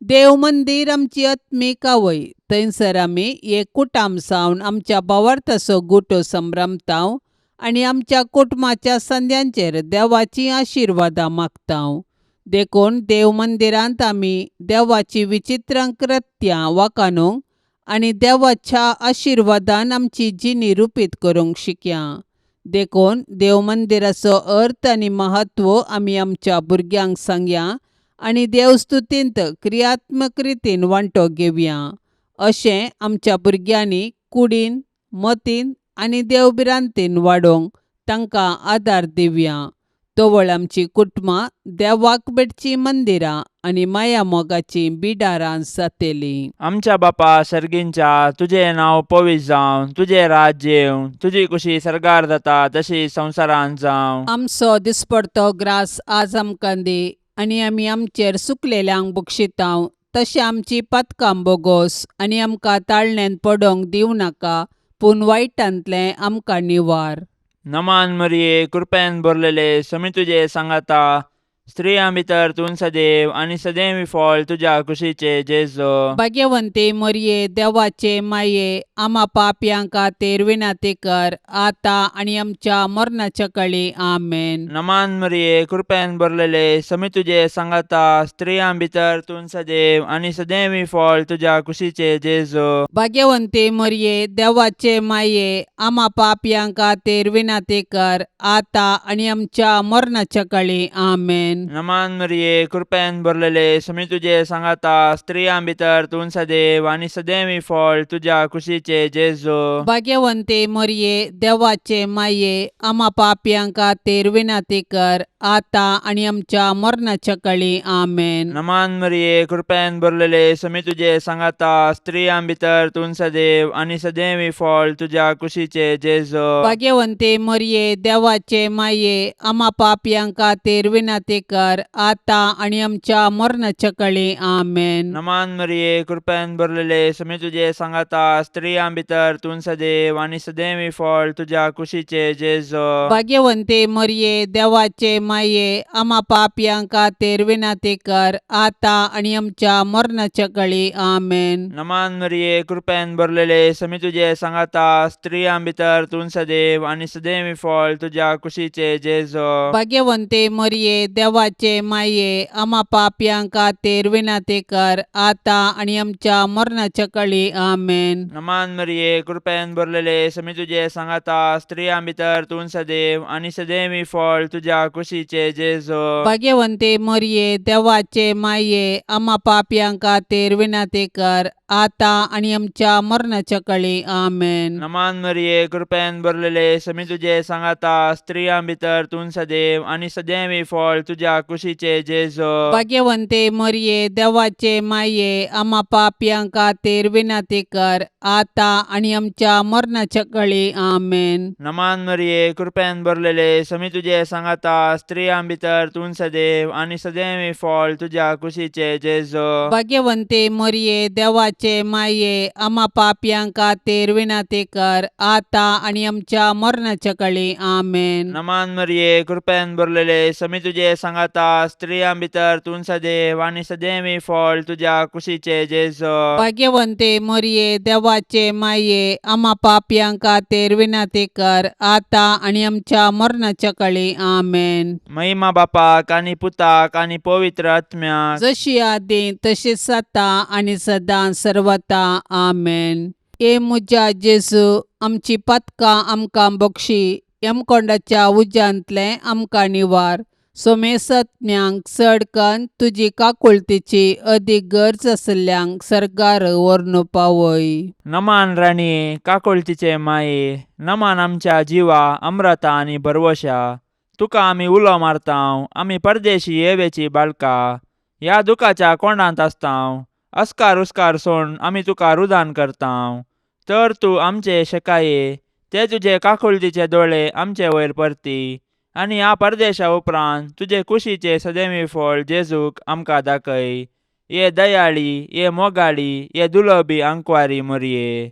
देव मंदीर आमची आत्मीक आवय. थंयसर आमी एक कुटाम सावन आमच्या भावार्थाचो गुटो संभ्रमतांव आनी आमच्या कुटुंबाच्या संद्यांचेर देवाची आशिर्वादां मागतां. देखून देव मंदिरांत आमी देवाची विचित्र कृत्यां वाखाणूंक आनी देवाच्या आशिर्वादान आमची जिणी रुपीत करूंक शिकया. देखून देव मंदिराचो अर्थ आनी महत्व आमी आमच्या भुरग्यांक सांगया आनी देवस्तुतींत क्रियात्मक रितीन वांटो घेवया. अशें आमच्या भुरग्यांनी कुडीन, मतीन आनी देवबिरांतीन वाडोवंक तांकां आदार दिवया. तोवळ आमची कुटुंबां देवाक बेडची मंदिरां आनी माया मोगाची बिडारां जातलीं. आमच्या बापा सर्गींच्या, तुजें नांव पवित्र जावं, तुजें राज्य येवं, तुजी कुशी सरकार जाता तशी संवसारांत जावं. आमचो दिसपडतो ग्रास आज आमकां दी आनी आमी आमचेर सुकलेल्यांक बक्षितांव. तशें आमची पातकां बोगोस आनी आमकां ताळण्यांत पडोवंक दिवं नाका, पूण वायटांतलें आमकां निवार. नमान मरिये, कृपेन भरलेले, समी तुजे सांगाता, स्त्रियां भितर तूं सदैव आनी सदैवी फळ तुज्या कुशीचे जेजो. भाग्यवंते मरिये, देवाचे माये, आम्हा पापयांक खातीर विनाती कर, आतां आनी आमच्या मरणाच्या काळी. आमेन. नमान मरिये, कृपेन भरलेले, समी तुजे सांगाता, स्त्रियां भितर तूं सदैव आनी सदैवी फळ तुज्या कुशीचे जेजो. भाग्यवंते मरिये, देवाचे माये, आम्हा पापयांक खातीर विनाती कर, आतां आनी आमच्या मरणाच्या काळी. आमेन. नमान मरिये, कृपेन भरलेले, समी तुजे सांगाता, स्त्रियां भितर तूं सदैव आनी सदैवी फळ तुज्या कुशीचे जेजो. भाग्यवंते मरिये, देवाचे माये, आम्हा पापयांक खातीर विनाती कर, आतां आनी आमच्या मरणाच्या काळी. आमेन. नमान मरिये, कृपेन भरलेले, समी तुजे सांगाता, स्त्रियां भितर तूं सदैव आनी सदैवी फळ तुज्या कुशीचे जेजो. भाग्यवंते मरिये, देवाचे माये, आम्हा पापयांक खातीर विनाती कर, आतां आनी आमच्या मरणाच्या काळी. आमेन. नमान मरिये, कृपेन भरलेले, समी तुजे सांगाता, स्त्रियां भितर तूं सदैव आनी सदैवी फळ तुज्या कुशीचे जेजो. भाग्यवंते मरिये, देवाचे माये, आम्हा पापयांक खातीर विनाती कर, आतां आनी आमच्या मरणाच्या काळी. आमेन. नमान मरिये, कृपेन भरलेले, समी तुजे सांगाता, स्त्रियां भितर तूं सदैव आनी सदैवी फळ तुज्या कुशीचे जेजो. भाग्यवंते मरिये, देवाचे माये, आम्हा पापयांक खातीर विनाती कर, आतां आनी आमच्या मरणाच्या काळी. आमेन. नमान मरिये, कृपेन भरलेले, समी तुजे सांगाता, स्त्रियां भितर तूं सदैव आनी सदैवी फळ तुज्या कुशीचे जेजो. भाग्यवंते मरिये, देवाचे माये, आम्हा पापयांक खातीर विनाती कर, आतां आनी आमच्या मरणाच्या काळी. आमेन. नमान मरिये, कृपेन भरलेले, समी तुजे सांगाता, स्त्रियां भितर तूं सदैव आनी सदैवी फळ तुज्या कुशीचे जेजो. भाग्यवंते मरिये, देवाचे माये, आम्हा पापयांक खातीर विनाती कर, आतां आनी आमच्या मरणाच्या काळी. आमेन. नमान मरिये, कृपेन भरलेले, समी तुजे सांगाता, स्त्रियां भितर तूं सदैव आनी सदैवी फळ तुज्या कुशीचे जेजो. भाग्यवंते मरिये, देवाचे माये, आम्हा पापयांक खातीर विनाती कर, आतां आनी आमच्या मरणाच्या काळी. आमेन. नमान मरिये, कृपेन भरलेले, समी तुजे सांगाता, स्त्रियां भितर तूं सदैव आनी सदैवी फळ तुज्या कुशीचे जेजो. भाग्यवंते मरिये, देवाचे माये, आम्हा पापयांक खातीर विनाती कर, आतां आनी आमच्या मरणाच्या काळी. आमेन. महिमा बापाक आनी पुताक आनी पवित्र आत्म्याक, जशी आदी तशीच आता आनी सदां सर्वता. आमेन. ए मुजा जेजू, आमची पातकां आमकां बक्षी, यमकोंडाच्या उज्यांतले आमकां निवार. सोमेसत्म्यांक चडकन तुजी काकुळतीची अदीक गरज आसल्यांक सरकार व्हरून पावय. नमान राणीये, काकुळतीचे माये, नमान आमच्या जिवा, अमृता आनी भरवशा, तुका आमी उलो मारतांव, आमी परदेशी येवेची बाळकां, ह्या दुखाच्या कोंडांत आसतांव, अस्कार उस्कार सोडून आमी तुका रुदान करतांव. तर तूं आमचे शेकाये, ते तुजे काकुळतीचे दोळे आमचे वयर परती, आनी ह्या परदेशा उपरांत तुजे कुशीचे सदैवी फळ जेजूक आमकां दाखय. ये दयाळी, ये मोगाळी, ये दुलोबी आंकवारी मरिये.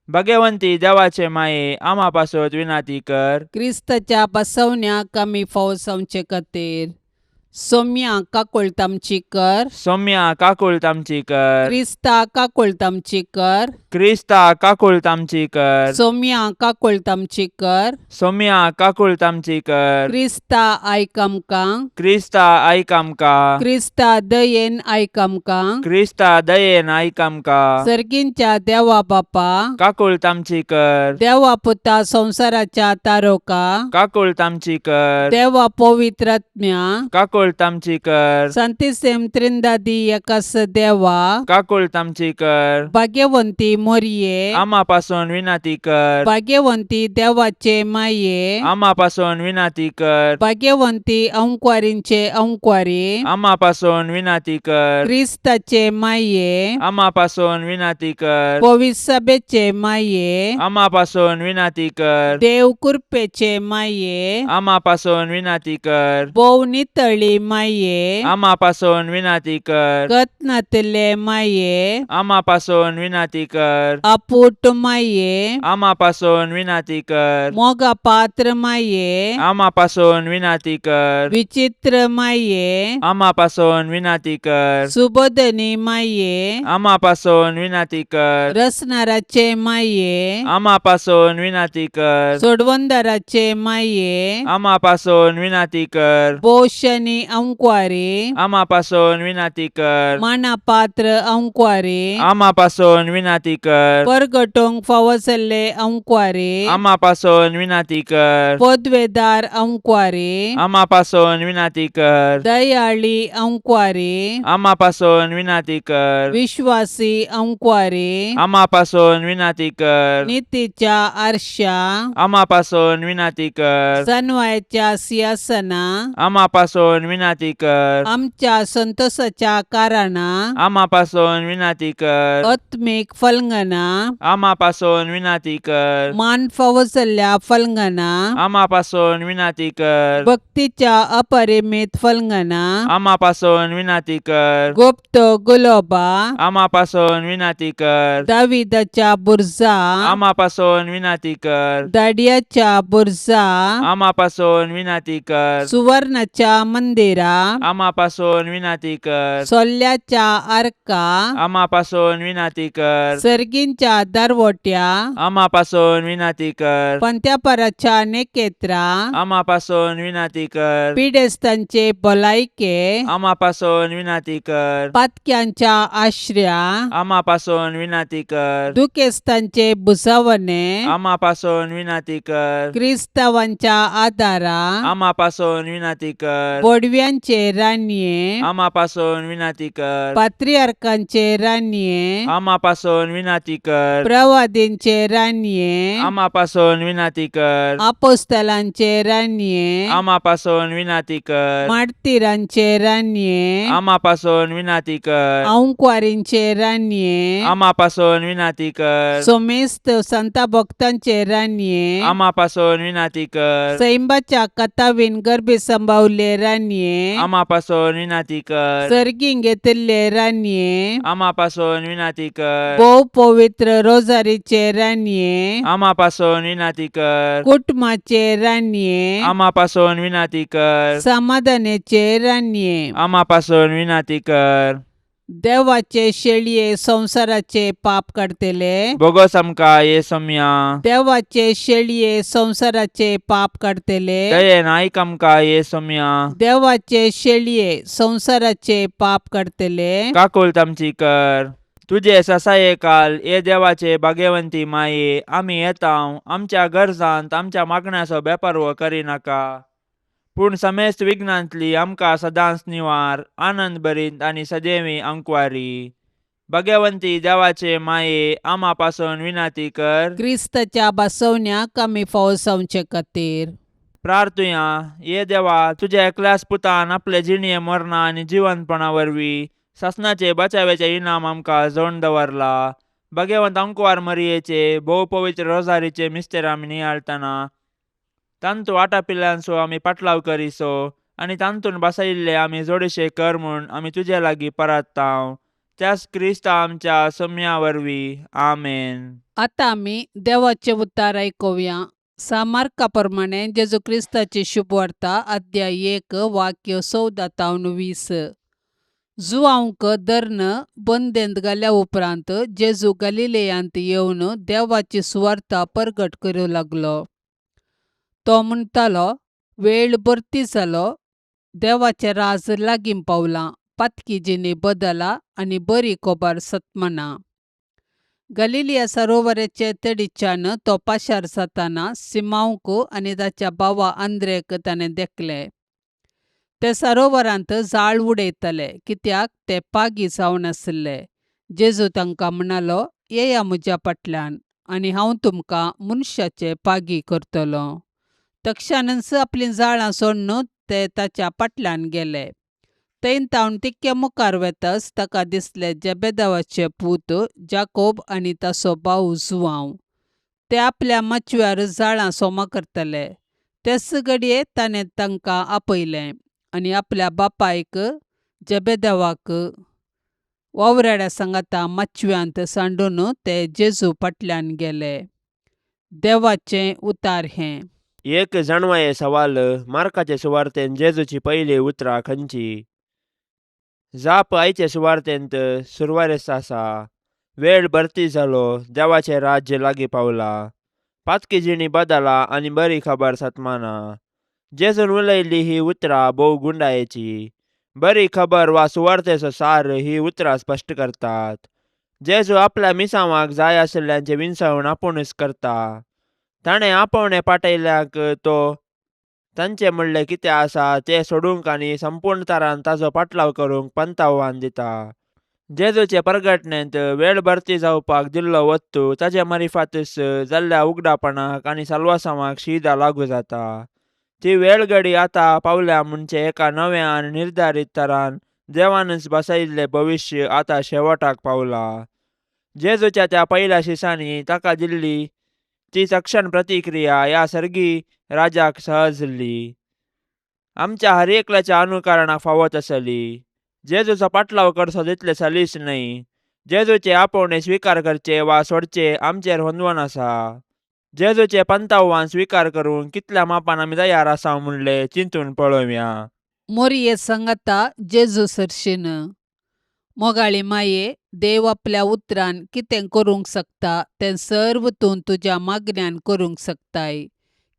भाग्यवंती देवाचे माये, आम्हा पासत विनाती कर. क्रिस्ताच्या बसवण्याक आमी फावो जावचे खातीर. सौम्या काकोळतामचीकर, सौम्या काकुळतामचीकर, क्रिस्ता काकोळतामचीकर, क्रिस्ता काकुळतामचीकर, सौम्या काकोळतामचीकर, सौम्या काकुळतामचीकर, क्रिस्ता आयक आमकां, क्रिस्ता आयक आमकां, क्रिस्ता दयेन आयक आमकां, क्रिस्ता दयेन आयक आमकां, सर्गींच्या देवा बापा, काकुळतामचीकर, देवा पुता संसाराच्या तारोका, काकुळतामचीकर, देवा पवित्रात्म्या, काकुळतामचीकर, संतिसेम त्रिंदादी एकास देवा, काकुळतामचीकर, भाग्यवंती मोरये, आम्हापासून विनाती कर, भाग्यवंती देवाचे माये, आम्हापासून विनाती कर, भाग्यवंती अंकुवारींचे अंकुवारी, आम्हापासून विनाती कर, क्रिस्ताचे माये, आम्हापासून विनाती कर, पवित्र सभेचे माये, आम्हापासून विनाती कर, देव कृपेचे माये, आम्हापासून विनाती कर, बोव नितळी माये, आम्हापासून विनाती कर, कतनातले माये, आम्हापासून विनाती कर, अपूट माये, आम्हापासून विनाती कर, मोगा पात्र माये, आम्हापासून विनाती कर, विचित्र माये, आम्हापासून विनाती कर, सुबोधनी माये, आम्हापासून विनाती कर, रसनाराचे माये, आम्हापासून विनाती कर, सोडवंदाराचे माये, आम्हापासून विनाती कर, बोशनी अंकुवारी, आम्हापासून विनाती कर, मानापात्र अंकुवारी, आम्हापासून विनाती कर, परगटोंग फावसले अंकुवारी, आम्हापासून विनाती कर, पदवेदार अंकुवारी, आम्हापासून विनाती कर, दयाळी अंकुवारी, आम्हापासून विनाती कर, विश्वासी अंकुवारी, आम्हापासून विनाती कर, नीतीच्या आरशा, आम्हापासून विनाती कर, सनवायच्या सिंहासना, आम्हापासून विनाती कर, आमच्या संतोषाच्या कारणा, आम्हापासून विनाती कर, आत्मिक फलंगना, आम्हापासून विनाती कर, मान फावसल्या फलंगना, आम्हापासून विनाती कर, भक्तीच्या अपरिमित फलंगना, आम्हापासून विनाती कर, गुप्त गुलोबा, आम्हापासून विनाती कर, दाविदाच्या बुरजा, आम्हापासून विनाती कर, दाडियाच्या बुरजा, आम्हापासून विनाती कर, सुवर्णाच्या मंदिरा, आम्हापासून विनाती कर, सोल्ल्याच्या आर्का, आम्हापासून विनाती कर, सर्गींच्या दरवट्या, आम्हापासून विनाती कर, पंत्यापराच्या नेकेत्रा, आम्हापासून विनाती कर, पिडेस्तांचे भलायके, आम्हापासून विनाती कर, पातक्यांच्या आश्रया, आम्हापासून विनाती कर, दुखेस्तांचे बुसावणे, आम्हापासून विनाती कर, क्रिस्तावांच्या आदारा, आम्हापासून विनाती कर, बोडव्यांचे रान्ये, आम्हापासून विनाती कर, पात्रियार्कांचे रान्ये, आम्हापासून विनाती कर, प्रवादींचे रान्ये, आम्हापासून विनाती कर, आपोस्तलांचे रान्ये, आम्हापासून विनाती कर, मार्तिरांचे रान्ये, आम्हापासून विनाती कर, अंकुवारींचे रान्ये, आम्हापासून विनाती कर, सोमेस्त संता भक्तांचे रान्ये, आम्हापासून विनाती कर, सैंबाच्या कथावीन गर्भे संभावले रान्ये, आम्हापासून विनाती कर, सर्गीं घेतिल्ले रान्ये, आम्हापासून विनाती कर, भोव पवित्र रोजारीचे रान्ये, आम्हापासून विनाती कर, कुटुंबाचे रान्ये, आम्हापासून विनाती कर, समाधानाचे रान्ये, आम्हापासून विनाती कर, देवाचे शेळये संसाराचे पाप काढतेले, बोगस आमकां येसम्या, देवाचे शेळये संसाराचे पाप काढतेले, दयेन आयक आमकां येसम्या, देवाचे शेळये संसाराचे पाप काढतेले, काकुळतामची कर. तुझे ससायेकाल ये देवाचे भाग्यवंती माये, आमी येताव आमच्या गरजांत आमच्या मागण्याचो बेपर्वो करिनाका, पूण समेस्त विघ्नांतली आमकां सदांच निवार, आनंद भरीत आनी सदैवी अंकुवारी. भाग्यवंती देवाचे माये, आम्हा पासून विनाती कर. क्रिस्ताच्या बसवण्याक आमी फावसावचे खातीर प्रार्थुया. ये देवा, तुझ्या एकल्याच पुतान आपले जिणये मरणा आनी जिवंतपणा वरवीं सासणाचे बचावेचे इनाम आमकां जोडून दवरला. भाग्यवंत अंकुवार मरियेचे भोव पवित्र रोजारीचे मिस्तेर आमी नियाळतना तांतू आटापिल्ल्यांचो आमी पाटलाव करिसो आनी तांतून बसयिल्ले आमी जोडशे कर म्हूण आमी तुजे लागीं परताव. त्याच क्रिस्ता आमच्या सौम्या वरवीं. आमेन. आतां आमी देवाचे उतार आयकुया. सामार्काप्रमाणे जेजू क्रिस्ताची शुभवार्ता अध्याय 1 वाक्य 14-20. जुआंक धरण बंदेंत घाल्या उपरांत जेजू गलिलेयांत येवन देवाची सुवार्ता परगट करूं लागलो. तो म्हणटालो, वेळ भरती जालो, देवाचें राज लागीं पावलां, पातकी जिणी बदला आनी बरी खबर सतमना. गलिलिया सरोवराचे तेडीच्यान तो पाशार जाताना सिमांक आनी ताच्या भावा आंद्रेक ताणें देखले. ते सरोवरांत जाळ उडयताले, कित्याक ते पागी जावन आसले. जेजू तांकां म्हणालो, येया म्हज्या फाटल्यान आनी हांव तुमकां मनशाचे पागी करतलो. तक्षणच आपलीं जाळां सोडून ते ताच्या फाटल्यान गेले. थंय तावन तितके मुखार वेताच ताका दिसले जेबेदावाचे पूत जाकोब आनी ताचो भाव जुआंव. ते आपल्या माचव्यार जाळां सोमा करतले. तेच घडये ताणें तांकां आपयलें आनी आपल्या बापायक जेबेदावाक वावराड्या सांगाता माचव्यांत सांडून ते जेजू फाटल्यान गेले. देवाचें उतार हें. एक जाणवाये सवाल मार्काचे सुवार्तेन जेजूची पयली उतरां खंयची? जाप आयचे सुवार्तेंत सुरवारेस आसा. वेळ भरती जालो, देवाचें राज्य लागीं पावला, पातकी जिणी बदला आनी बरी खबर सतमाना. जेजून उलयल्ली ही उतरां भोव गुंडायेची. बरी खबर वा सुवार्तेचो सार ही उतरां स्पश्ट करतात. जेजू आपल्या मिसावांक जाय आशिल्ल्यांचें विंसवण आपुणूच करता. ताणें आपोवणें पाटयल्यांक तो तांचें म्हणलें कितें आसा तें सोडूंक आनी संपूर्ण तरान ताचो पाटलाव करूंक पंत आव्हान दिता. जेजूचे परगटणेंत वेळ भरती जावपाक दिल्लो वस्तू ताचे मारिफातीस जाल्ल्या उगडापणाक आनी साल्वासावांक शिदा लागू जाता. ती वेळ घडी आतां पावल्या म्हणचे एका नव्या आनी निर्धारीत तरान देवानच बसयिल्लें भविश्य आतां शेवटाक पावला. जेजूच्या त्या पयल्या शिसांनी ताका दिल्ली ती तक्षण प्रतिक्रिया ह्या सर्गी राजाक सहज दिल्ली. आमच्या हर एकल्याच्या अनुकरणाक फावत आसली. जेजूचो पाटलाव करचो तितले सलीस न्हय. जेजूचे आपोवणे स्विकार करचे वा सोडचे आमचेर होंदवण आसा. जेजूचे पंताव्हान स्विकार करूंक कितल्या मापान आमी तयार आसा म्हणलें चिंतून पळोवया. मोरये सांगाता जेजू सरशीन. मोगाळी माये, देव आपल्या उतरान कितें करूंक शकता तें सर्व तूं तुज्या मागण्यान करूंक शकताय.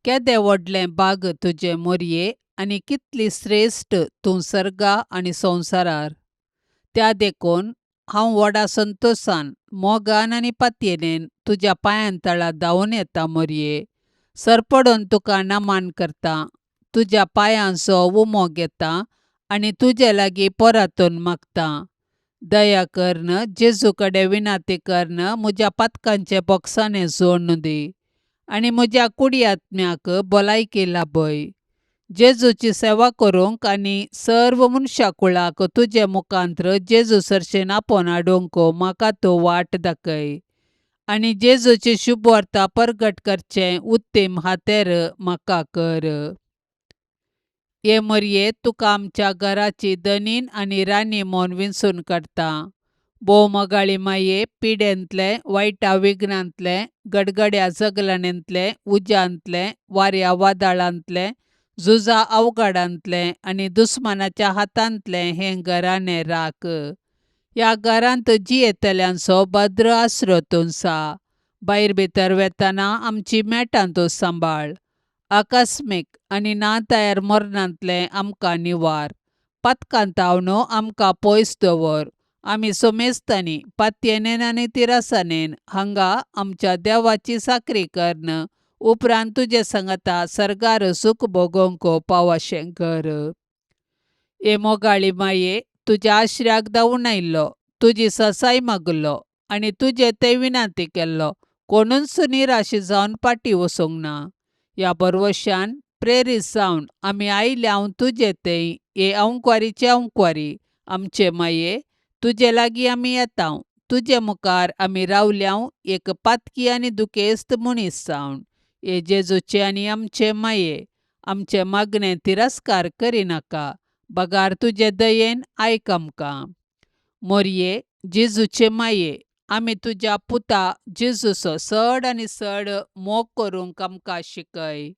केदें व्हडलें बाग तुजे मोरये आनी कितली श्रेश्ठ तूं सर्गा आनी संवसारार. त्या देखून हांव व्हडा संतोशान, मोगान आनी पातयेनेन तुज्या पांयां तळा धांवन येता मोरये. सरपडून तुका नमान करता, तुज्या पांयांचो उमो घेता आनी तुजे लागीं पोरातून मागता. दया करन, जेजू कडेन विनाती करन, म्हज्या पातकांचे बोक्साने जोडून दी आनी म्हज्या कुडी आत्म्याक भलायकी लाभय. जेजूची सेवा करूंक आनी सर्व मनशा कुळाक तुजे मुखांत्र जेजू सरशीन आपोवन हाडूंक म्हाका तूं वाट दाखय आनी जेजूची शुभवार्ता परगट करचें उत्तीम हातेर म्हाका कर. हे मोरये, तुका आमच्या घराची धनीन आनी राणी म्हूण विंचून काडटा. भोव मोगाळी माये, पिडेंतले, वायटा विघ्नांतले, गडगड्या जगलणेंतले, उज्यांतले, वाऱ्या वादळांतले, झुजा अवघडांतले आनी दुस्मानाच्या हातांतले हें घराणें राख. ह्या घरांत जियेतल्यांचो भद्र आसरो तूं सा. भायर भितर वेतना आमची मेटां तूं सांबाळ. आकस्मीक आनी ना तयार मरणांतले आमकां निवार. पातकांत आवन आमकां पयस दवर. आमी सोमेस्तांनी पातयेनेन आनी तिरासानेन हांगा आमच्या देवाची साकरी करन, उपरांत तुजे सांगाता सर्गार सूख भोगोवंक पावशें कर. हे मोगाळी माये, तुज्या आश्र्याक धांवून आयिल्लो, तुजी ससाय मागलो आनी तुजे ते विनाती केल्लो, कोणूच निराश जावन फाटीं वसूंक ना. ह्या भरवशान प्रेरीत जावन आमी आयल्याव तुजे थंय, हे अंकवारीचे अंकवारी आमचे माये, तुजे लागीं आमी येताव. तुजे मुखार आमी रावल्याव एक पातकी आनी दुखेस्त मनीस जावन. हे जेजूचे आनी आमचे माये, आमचे मागणें तिरस्कार करिनाका. बगार तुजे दयेन आयक आमकां. मोरये, जेजूचे माये, आमी तुज्या पुता जेजूचो चड आनी चड मोग करूंक आमकां शिकय.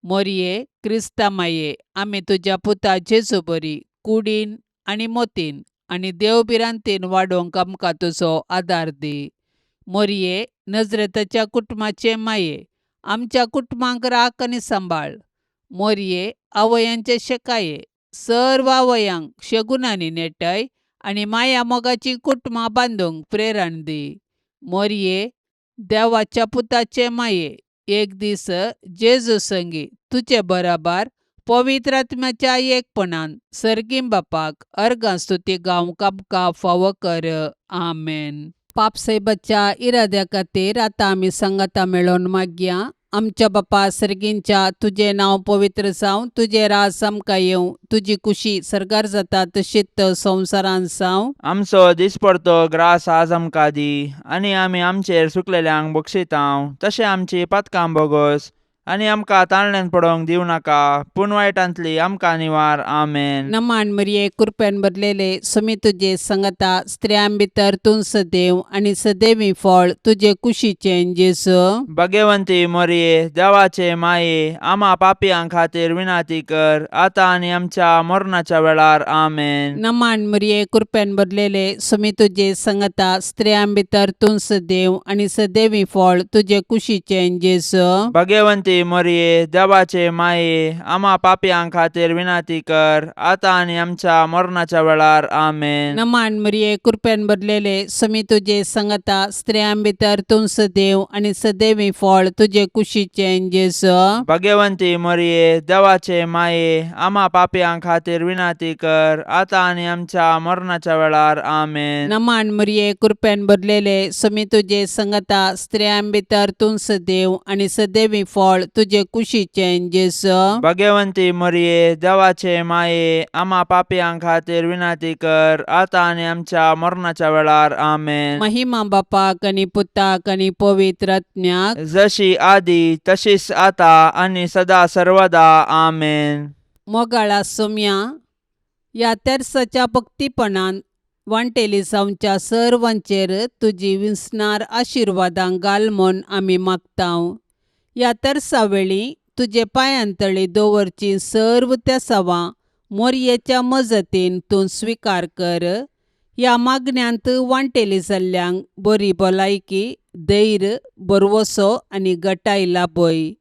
मोरये क्रिस्ता माये, आमी तुज्या पुता जेजू बरी कुडीन आनी मोतीन आनी देवबिरांतीन वाडोवंक आमकां तुजो आदार दी. मोरये नजरेताच्या कुटुंबाचे माये, आमच्या कुटुंबांक राख आनी सांबाळ. मोरये आवयांचे शेकाये, सर्व आवयांक शेगुनांनी नेटय आनी माया मोगाची कुटुंबां बांदूंक प्रेरण दी. मोरये देवाच्या पुताचे माये, एक दीस जेजू संगी तुजे बराबर पवित्र आत्म्याच्या एकपणान सर्गीम बापाक अर्गां स्तुती गावंक आमकां फावो कर. आमेन. पापसैबाच्या इराद्या खातीर आतां आमी सांगाता मेळोन मागया. आमच्या बापा सर्गींच्या, तुजें नांव पवित्र जावं, तुजें राज आमकां येवं, तुजी कुशी सर्गार जाता तशीच संवसारांत जावं. आमचो दिसपडतो ग्रास आज आमकां दी, आनी आमी आमचेर सुकलेल्यांक बक्षितांव, तशें आमची पातकां बोगोस आनी आमकां ताळण्यांत पडोवंक दिवं नाका, पूण वायटांतली आमकां निवार. आमेन. नमान मरिये कृपेन भरलेले समी तुजे संगता स्त्रियां भितर तूं सदैव आनी सदैवी फळ तुजे कुशीचें जेजू. भाग्यवंती मोरये देवाचे माये, आमा पापयांक खातीर विनाती कर, आतां आनी आमच्या मरणाच्या वेळार. आमेन. नमान मरिये कृपेन भरलेले समी तुजे संगता स्त्रियां भितर तूं सदैव आनी सदैवी फळ तुजे कुशीचें जेजू. भाग्यवंती मोरये देवाचे माये, आमा पापयांक खातीर विनाती कर, आतां आनी आमच्या मरणाच्या वेळार. आमेन. नमान मरिये कृपेन भरलेले समी तुजे संगता स्त्रियां भितर तूं सदैव आनी सदैवी फळ तुजे कुशीचें जेजू. भाग्यवंती मोरये देवाचे माये, आमा पापयांक खातीर विनाती कर, आतां आनी आमच्या मरणाच्या वेळार. आमेन. नमान मरिये कृपेन भरलेले समी तुजे संगता स्त्रियां भितर तूं सदैव आनी सदैवी फळ तुजे कुशीचें जेजू. भाग्यवंती मोरये देवाचे माये, आमा पापयांक खातीर विनाती कर, आतां आनी आमच्या मरणाच्या वेळार. आमेन. महिमा बापाक आनी पुताक आनी पवित्र आत्म्याक, जशी आदी तशीच आतां आनी सदा सर्वदा. आमेन. मोगाळा सोम्या, ह्या तेर्साच्या भक्तीपणान वांटेली जावच्या सर्वांचेर तुजी विस्नार आशिर्वादां घाल म्हूण आमी मागतांव. ह्या तेर्सा वेळी तुजे पांयांतळी दवरची सर्व त्या सवां मोरयेच्या मजतीन तूं स्विकार कर. ह्या मागण्यांत वांटेली जाल्ल्यांक बरी भलायकी, धैर्य, बरवसो आनी घटाय लाभय.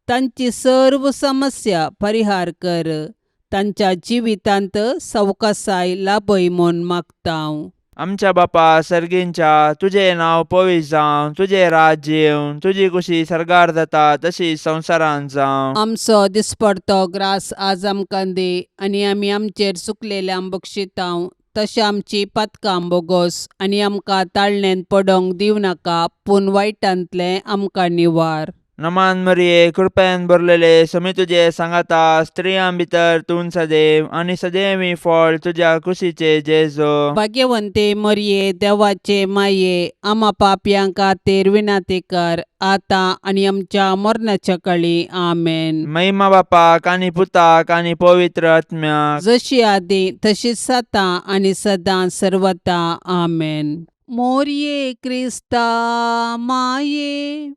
तांची सर्व समस्या परिहार कर. तांच्या जिवितांत सवकासाय लाभय म्हूण मागतांव. आमच्या बापा सर्गींच्या, तुझे नांव पवित्र जावं, तुझे राज्य येवं, तुजी कुशी सर्गार जाता तशी संवसारांत जावं. आमचो दिसपडतो ग्रास आज आमकां दी, आनी आमी आमचेर चुकलेल्यांक बक्षितांव, तशें आमची पातकां बोगोस आनी आमकां ताळणेंत पडोवंक दिवं नाका, पूण वायटांतलें आमकां निवार. नमान मरिये कृपेन भरलेले समी तुजे सांगाता स्त्रियां भितर तूं सदैव आनी सदैवी फळ तुज्या कुशीचे जेजू. भाग्यवंते मरिये देवाचे माये, आमा पापयांक खातीर विनाती कर, आतां आनी आमच्या मरणाच्या काळी. आमेन. महिमा बापाक आनी पुताक आनी पवित्र आत्म्याक, जशी आदी तशीच आतां आनी सदां सर्वता. आमेन. मोरये क्रिस्ता माये,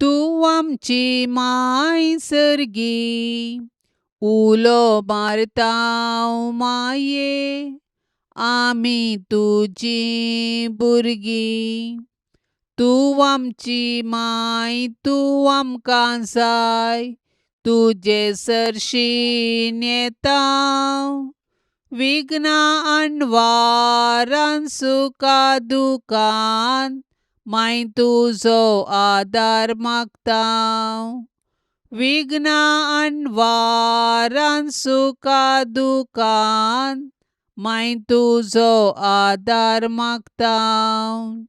तूं आमची माय सर्गी, उलो मारतांव माये, आमी तुजी भुरगीं. तूं आमची माय, तूं आमकां जाय, तुजे सरशीन येतांव. विघ्नां आडवारान सुखा दुखान, माय तुजो आदार मागतांव. विघ्नां आडवारान सुखा दुखान, माय तुजो आदार मागतांव.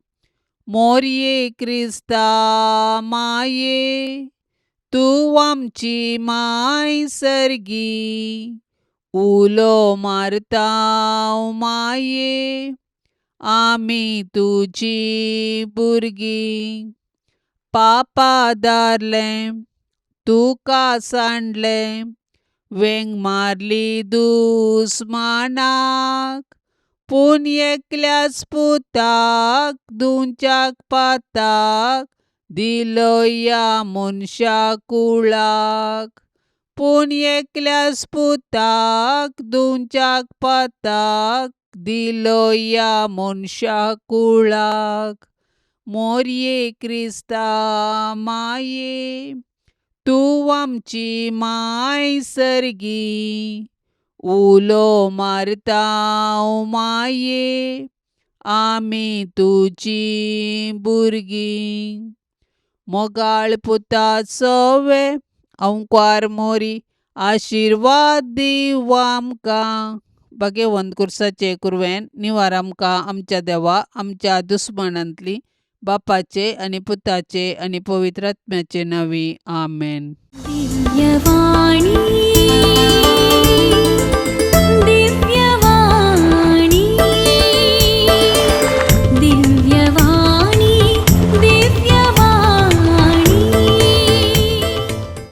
मोरये क्रिस्ता माये, तूं आमची माय सर्गी, उलो मारतांव माये, आमी तुजी भुरगीं. पापा दारलें तुका सांडलें, वेंग मारली दुस्मानाक, पूण एकल्याच पुताक दुंच्याक पाताक दिलो या मनशा कुळाक. पूण एकल्याच पुताक दुंच्याक पाताक दिलो या मनशा कुळाक. मोरये क्रिस्ता माये, तूं आमची माय सर्गी. उलो मारतांव माये, आमी तुजी भुरगीं. मोगाळ पुताचो वे ओंकार मोरी, आशिर्वाद दीव आमकां. भाग्यवंत कुर्साचे कुरवेन निवार आमकां आमच्या देवा आमच्या दुस्मनांतली बापाचे आनी पुताचे आनी पवित्र आत्म्याचे नांवी. आमेन. दिव्यवाणी